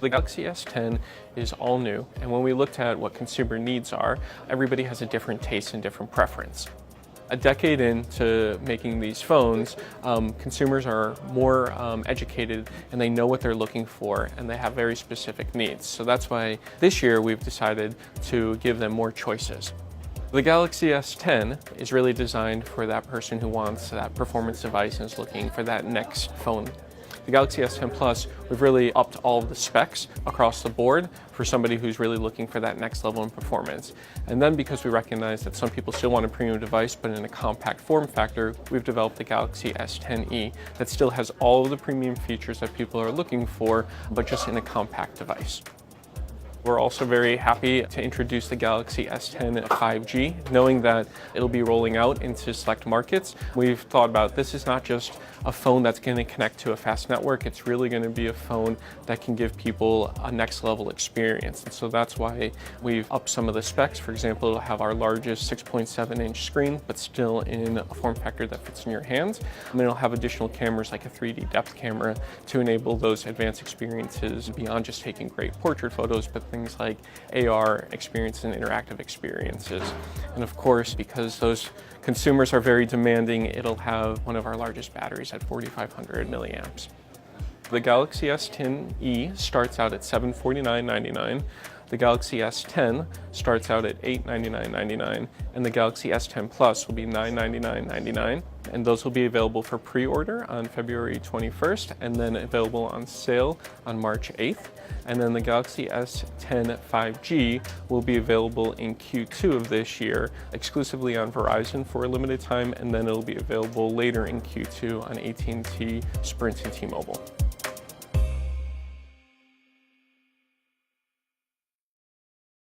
The Galaxy S10 is all new, and when we looked at what consumer needs are, everybody has a different taste and different preference. A decade into making these phones, consumers are more educated and they know what they're looking for and they have very specific needs. So that's why this year we've decided to give them more choices. The Galaxy S10 is really designed for that person who wants that performance device and is looking for that next phone. The Galaxy S10 Plus, we've really upped all of the specs across the board for somebody who's really looking for that next level in performance. And then because we recognize that some people still want a premium device but in a compact form factor, we've developed the Galaxy S10e that still has all of the premium features that people are looking for, but just in a compact device. We're also very happy to introduce the Galaxy S10 5G, knowing that it'll be rolling out into select markets. We've thought about this is not just a phone that's going to connect to a fast network, it's really going to be a phone that can give people a next level experience. And so that's why we've upped some of the specs. For example, it'll have our largest 6.7-inch screen, but still in a form factor that fits in your hands. And then it'll have additional cameras like a 3D depth camera to enable those advanced experiences beyond just taking great portrait photos, but things like AR experiences and interactive experiences. And of course, because those consumers are very demanding, it'll have one of our largest batteries at 4,500 milliamps. The Galaxy S10e starts out at $749.99. The Galaxy S10 starts out at $899.99, and the Galaxy S10 Plus will be $999.99. And those will be available for pre-order on February 21st, and then available on sale on March 8th. And then the Galaxy S10 5G will be available in Q2 of this year, exclusively on Verizon for a limited time, and then it'll be available later in Q2 on AT&T, Sprint, and T-Mobile.